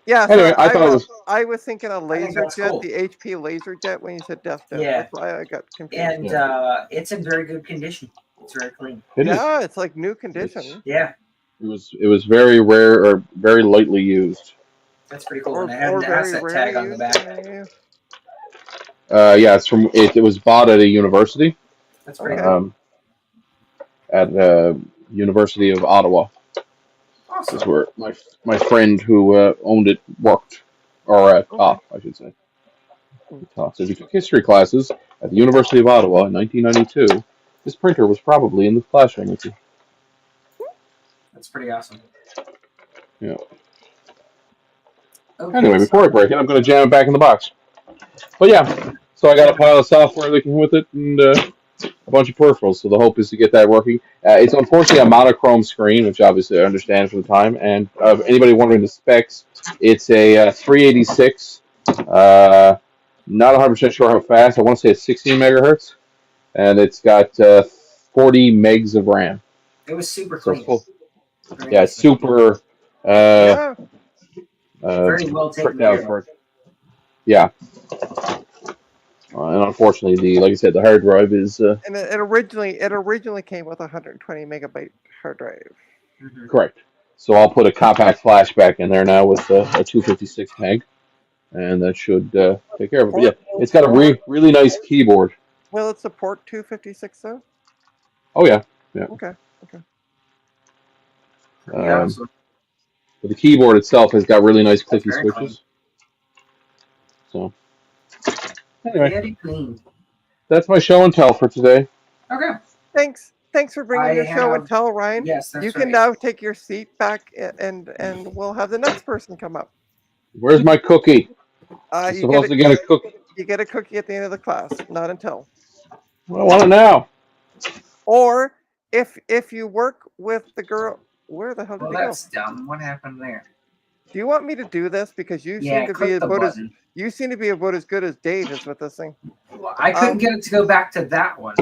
yeah. Anyway, So I thought it was I was thinking a I think laser that's jet, cool. the HP laser jet when you said death jet. Yeah. That's why I got confused. And it's in very good condition. It's very clean. it is. Yeah, it's like new condition. Yeah, It was very rare or very lightly used. that's pretty cool. Or, And it had or an very asset rarely tag on the used. back. Yeah, it was bought at a university. That's pretty Okay. cool. At University of Ottawa. This is Awesome. where my friend who owned it worked, or taught, I should say. Taught. So if you took history classes at the University of Ottawa in 1992, this printer was probably in the classroom with you. That's pretty awesome. Yeah. Okay, Anyway, before I break it, I'm going to jam it back in the box. But yeah, so I got a pile of software that came with it and a bunch of peripherals. So the hope is to get that working. It's unfortunately a monochrome screen, which obviously I understand for the time. And anybody wondering the specs, it's a 386. Not 100% sure how fast. I want to say it's 16 megahertz, and it's got 40 megs of RAM. it was super So clean. full. Very Yeah, nice. it's super Yeah. Very well taken tricked out care for of. it. Yeah. And unfortunately, like I said, the hard drive is And it originally came with a 120 megabyte hard drive. Mhm. correct. So I'll put a compact flash back in there now with a 256 meg, and that should take care of it. But yeah, it's got a really nice keyboard. Will it support 256 though? Oh yeah. Okay. Pretty awesome. But the keyboard itself has got really nice clicky very switches. So anyway, Very clean. that's my show and tell for today. Okay. Thanks for bringing I your show and have- tell, Ryan. Yes, that's You can right. now take your seat back and we'll have the next person come up. Where's my cookie? I'm You supposed to get a cookie. You get a cookie at the end of the class, not until. Well, I want it now. Or if you work with the girl, where the hell did Well, they go? that's dumb. What happened there? Do you want me to do this because you Yeah, seem to be click the about as button. good as Dave is with this thing? Well, I couldn't get it to go back to that one.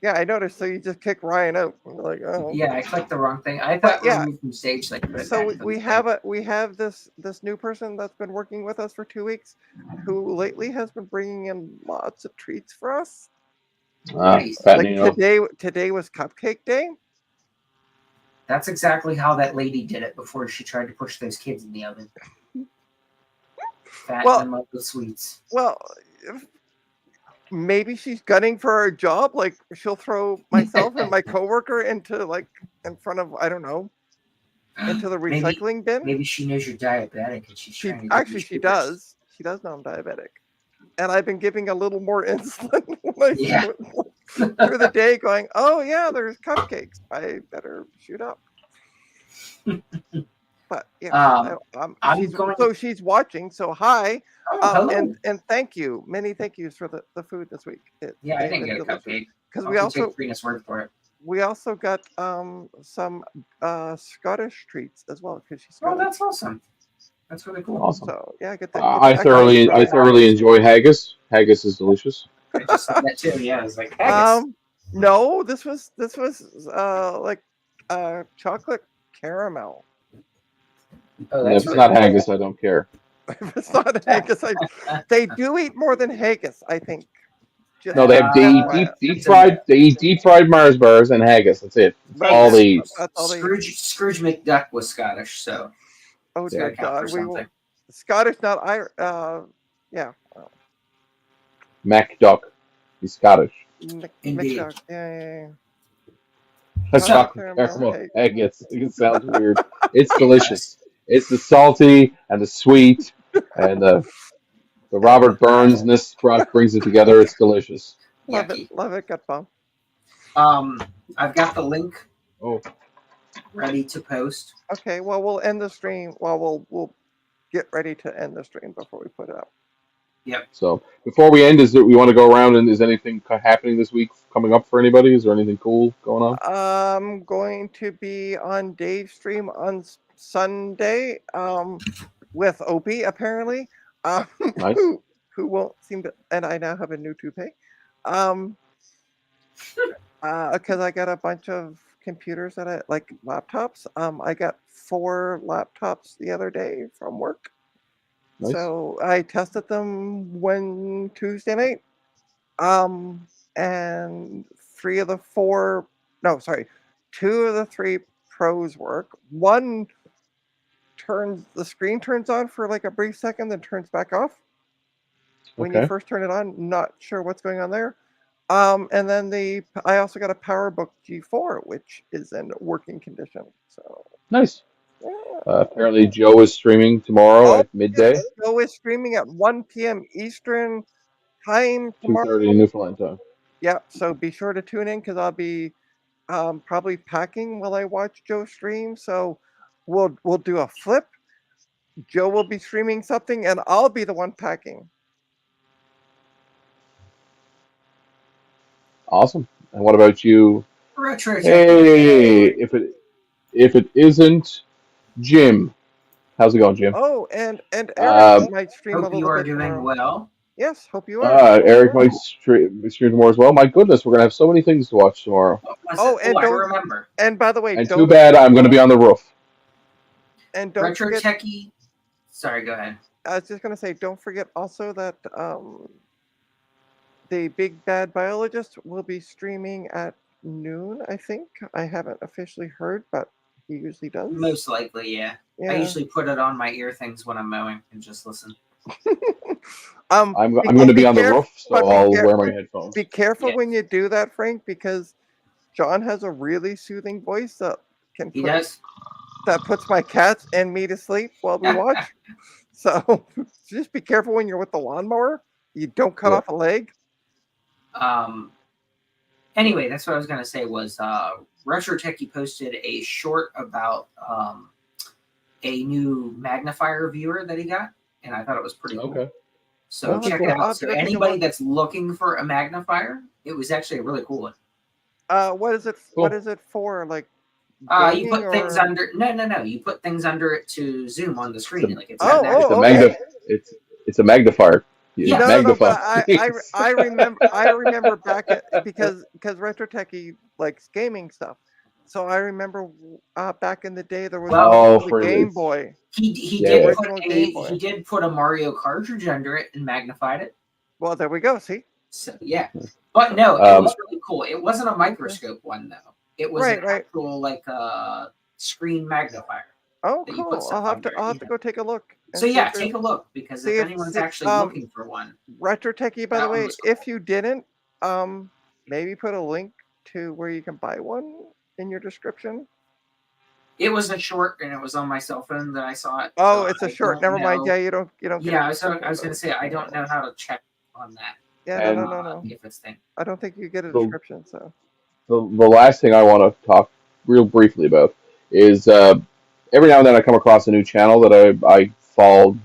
Yeah, I noticed. So you just kick Ryan out. You're like, oh. Yeah, I clicked the wrong thing. I But thought yeah, remove from stage, like put it so back we, to the we stage. have this new person that's been working with us for 2 weeks, who lately has been bringing in lots of treats for us. Nice. Like Fattening up. today was cupcake day. That's exactly how that lady did it before she tried to push those kids in the oven. Fatten Well- them up with sweets. Well, maybe she's gunning for our job. Like she'll throw myself and my coworker into like in front of I don't know into the Maybe- recycling bin. Maybe she knows you're diabetic and she's She trying to give you actually she sugars. does. She does know I'm diabetic, and I've been giving a little more insulin when I Yeah. through the day, going, "Oh yeah, there's cupcakes. I better shoot up." But yeah, I'm she's going- so she's watching. So hi, Oh, hello. and thank you, many thank yous for the food this week. Yeah, I didn't get a cupcake. because I'll we have to also take Trina's word for it. we also got some Scottish treats as well because she's Oh, Scottish. that's awesome. That's really cool. Awesome. So yeah, get that. I thoroughly enjoy haggis. Haggis is delicious. I just said that too. Yeah, I was like, haggis. No, this was like chocolate caramel. Oh, And that's if it's really not haggis, I don't care. If it's not haggis, they do eat more than haggis, I think. Just No, they eat deep fried Mars bars and haggis. That's it. That's all it. they eat. That's all they eat. Scrooge McDuck was Scottish, so Oh it's dear gotta count God, for something. Scottish, not Irish. Yeah. Mac Duck. He's Scottish. Indeed. McDuck. Yeah. That's Chocolate chocolate caramel caramel haggis. It sounds weird. It's delicious. It's the salty and the sweet and the Robert Burns-ness brings it together. It's delicious. Yucky. Love it, gut bomb. I've got the link Oh, ready to post. Okay, well we'll end the stream. Well, we'll get ready to end the stream before we put it up. so before we end, we want to go around and is anything happening this week coming up for anybody? Is there anything cool going on? I'm going to be on Dave's stream on Sunday with Opie apparently, Nice. who won't seem to, and I now have a new toupee, because I got a bunch of computers that I like laptops. I got 4 laptops the other day from work. Nice. So I tested them Tuesday night. And 2 of the 3 pros work. One the screen turns on for like a brief second, then turns back off. When you first turn it on, not sure what's going on there. And then I also got a PowerBook G4, which is in working condition. So Nice. yeah. Apparently, Joe is streaming tomorrow at midday. Joe is streaming at 1 p.m. Eastern time tomorrow. 2:30 Newfoundland time. Yeah, so be sure to tune in because I'll be probably packing while I watch Joe stream. So we'll do a flip. Joe will be streaming something, and I'll be the one packing. Awesome. And what about you? Retro. Hey, if it isn't Jim, how's it going, Jim? Oh, and Eric might stream a Hope little you are bit doing tomorrow. well. Yes, hope you are. Eric might stream tomorrow as well. My goodness, we're gonna have so many things to watch tomorrow. And I remember. And by the way, And too bad I'm going to be on the roof. And don't Retro forget, Techie. Sorry, go ahead. I was just going to say, don't forget also that the Big Bad Biologist will be streaming at noon, I think. I haven't officially heard, but he usually does. Most likely, yeah. I usually put it on my ear things when I'm mowing and just listen. I'm going to be on the roof, so I'll wear my headphones. Be careful when you do that, Frank, because John has a really soothing voice that that puts my cats and me to sleep while we watch. So just be careful when you're with the lawnmower. You don't cut off a leg. Anyway, that's what I was going to say was Retro Techie posted a short about a new magnifier viewer that he got, and I thought it was pretty cool. So check it out. So anybody that's looking for a magnifier, it was actually a really cool one. What is it? Cool. What is it for? Like You gaming put things or? under. No. You put things under it to zoom on the screen, like it's Oh, an it's a actual. okay. it's a magnifier. It Yes. No, but magnifies things. I remember back at because Retro Techie likes gaming stuff, so I remember back in the day there was one Well, Oh, called the for Game this. Boy, he Yeah, the did yeah. put original a Game Boy. he did put a Mario cartridge under it and magnified it. Well, there we go. See, So yeah, but no, it Um, was really cool. It wasn't a microscope one though. It was an right. actual like screen magnifier Oh, that you put cool. stuff under. I'll have Yeah. to go take a look and So see yeah, if there's take a look because see if if anyone's see, actually looking for one, Retro Techie. By the that one way, was cool. if you didn't, maybe put a link to where you can buy one in your description. It was a short and it was on my cell phone that I saw it. Oh, So it's a I short. don't Never mind. know. Yeah, you don't get Yeah, a I description. was gonna say I don't know how to check on that. Yeah, and no. If it's thing. I don't think you get a the, description. So. the last thing I want to talk real briefly about is every now and then I come across a new channel that I fall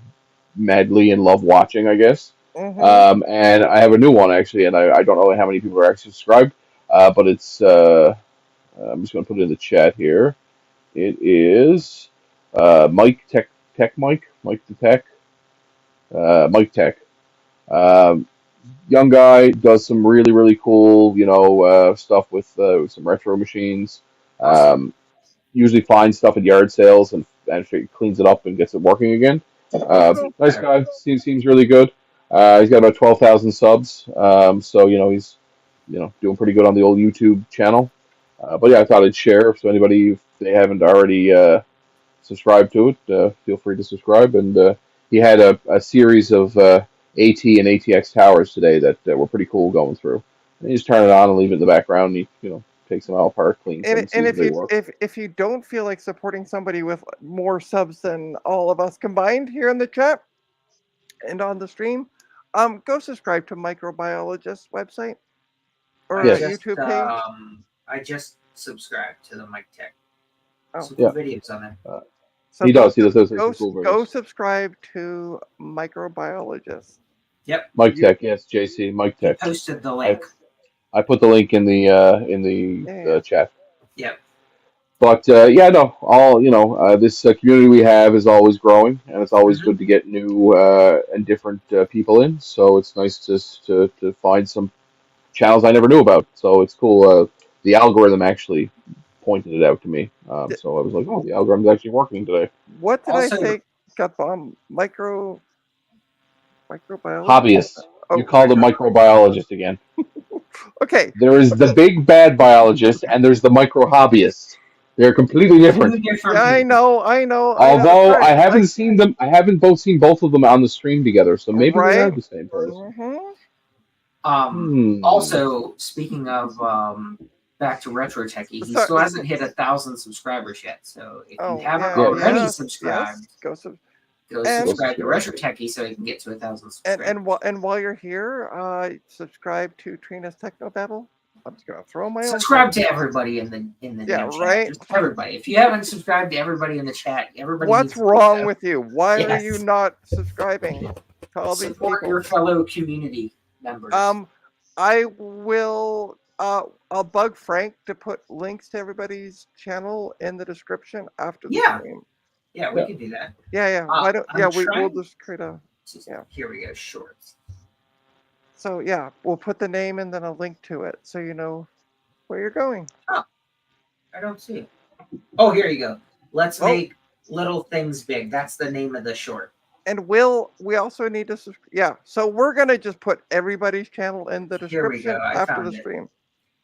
madly in love watching, I guess. Mm-hmm. And I have a new one actually, and I don't know how many people are actually subscribed, but it's I'm just going to put it in the chat here. It is Mike Mike the Tech, Mike Tech. Um, Young guy does some really cool, stuff with some retro machines. Awesome. Usually finds stuff at yard sales and cleans it up and gets it working again. Oh, cool. Nice guy. Seems really good. He's got about 12,000 subs. So he's doing pretty good on the old YouTube channel. But yeah, I thought I'd share. So anybody, if they haven't already subscribed to it, feel free to subscribe. And he had a series of AT and ATX towers today that were pretty cool going through. And you just turn it on and leave it in the background. And he takes them all apart, cleans them, And sees if they work. if you don't feel like supporting somebody with more subs than all of us combined here in the chat and on the stream, go subscribe to Microbiologist's website or Yes. YouTube page. I just subscribed to the Mike Tech. Oh. Some cool Yeah. videos on there. He does some Go, cool go videos. subscribe to Microbiologist. Yep. Mike Tech, yes, JC, Mike He Tech. posted the link. I put the link in the Yeah. chat. Yep. But this community we have is always growing, and it's always good to get new and different people in. So it's nice to find some channels I never knew about. So it's cool. The algorithm actually pointed it out to me. So I was like, oh, the algorithm's actually working today. What did Also- I say? Got bomb microbiologist. Hobbyist. Oh, You called a microbiologist again. okay. There is the big bad biologist, and there's the micro hobbyist. They're completely different. Two different Yeah, I people. know. Although I haven't seen them, I haven't seen both of them on the stream together, so maybe they are Right. the same person. Also, speaking of back to Retro Techie, he So- still hasn't hit 1,000 subscribers yet. So if Oh, you haven't yeah, already yes, subscribed, yes, go sub. go And- subscribe to Retro Techie so you can get to 1,000 subscribers. And while you're here, subscribe to Trina's Techno Babble. I'm just gonna throw my own. Subscribe to everybody in the Yeah, chat. right. Just everybody. If you haven't subscribed to everybody in the chat, everybody. What's needs to do wrong so. with you? Why are Yes. you not subscribing to all these Support people? your fellow community members. I will. I'll bug Frank to put links to everybody's channel in the description after the Yeah. stream. Yeah, we can do that. Yeah. Why don't? I'm Yeah, we'll trying- just create a. Yeah. Here we go. Shorts. So yeah, we'll put the name and then a link to it, so you know where you're going. I don't see it. Oh, here you go. Let's Oh. make little things big. That's the name of the short. And we also need to yeah. So we're gonna just put everybody's channel in the Here we description go, I after found the it. stream.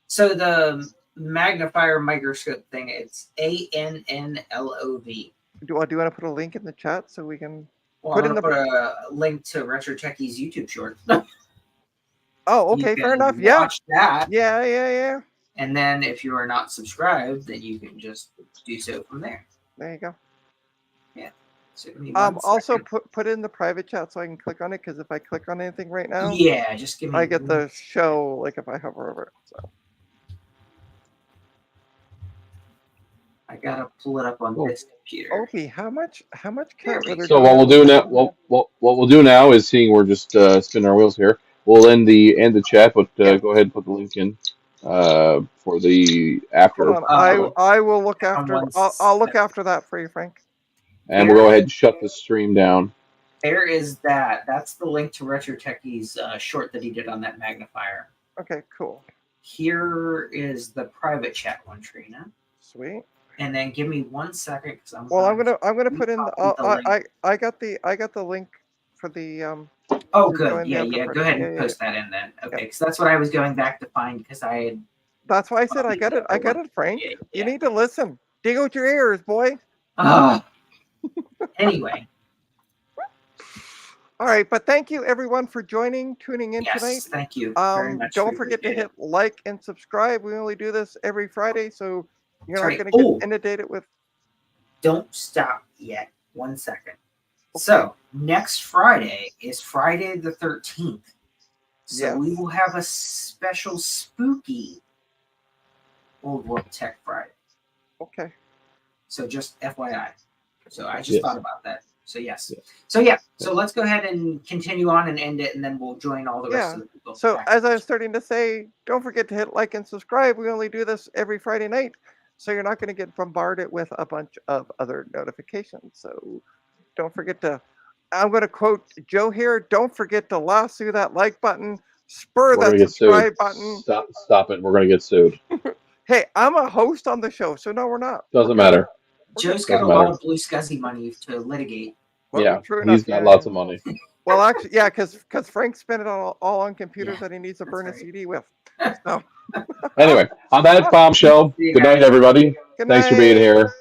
So the magnifier microscope thing, it's ANNLOV. Do you want to put a link in the chat so we can? Well, Put I'm in gonna put a link to Retro Techie's YouTube short. Oh, You okay, fair can enough. Yeah. Watch that, Yeah. and then if you are not subscribed, then you can just do so from there. There you go. So give me one Also second. put in the private chat so I can click on it, because if I click on anything right now, Yeah, just give me. I get the show like if I hover over it. So I gotta pull it up on Cool. this computer. Opie, how much cat litter? So do what you we'll have? do now, what we'll do now is, seeing we're just spinning our wheels here. We'll end the chat, but Yeah. go ahead and put the link in. for the Hold after on. show. I will look Found after. one I'll look set. after that for you, Frank. And we'll go ahead and shut the stream down. There is that. That's the link to Retro Techie's short that he did on that magnifier. Okay, cool. Here is the private chat one, Trina. Sweet. And then give me 1 second because I'm Well, I'm gonna put in. recopy the link. I got the link for the Oh, to good. join the Yeah, after yeah. party. Go ahead Yeah, and yeah, post that in then. Okay, because that's what I was going back to find because I had. That's why I said I copied got the it. I other got one. it, Frank. Yeah, You yeah. need to listen. Dig out your ears, boy. Anyway, All right, but thank you everyone for tuning in yes, tonight. thank you very much. Don't We forget to appreciate hit like and subscribe. We only do this every Friday, so you're That's not right. going to get Oh. inundated with. Don't stop yet. 1 second. Okay. So next Friday is Friday the 13th. So we Yes. will have a special spooky Old World Tech Friday. Okay. So just FYI. So I just Yes. thought about that. So yes. Yes. So yeah. So let's go ahead and continue on and end it, and then we'll join all the rest Yeah. of the people. So back. as I was starting to say, don't forget to hit like and subscribe. We only do this every Friday night, so you're not going to get bombarded with a bunch of other notifications. So don't forget to. I'm going to quote Joe here. Don't forget to lasso that like button, spur We're going that to get sued. subscribe button. Stop it. We're going to get sued. Hey, I'm a host on the show, so no, we're not. Doesn't matter. Joe's got Doesn't a lot matter. of blue scuzzy money to litigate. Well, Yeah, true he's enough. got Yeah, lots yeah. of money. Well, actually, yeah, because Frank spent it all on computers Yeah, that he needs to that's burn a right. CD with. So, Anyway, on that bombshell, See you good night, guys. everybody. good Thanks for being night. here.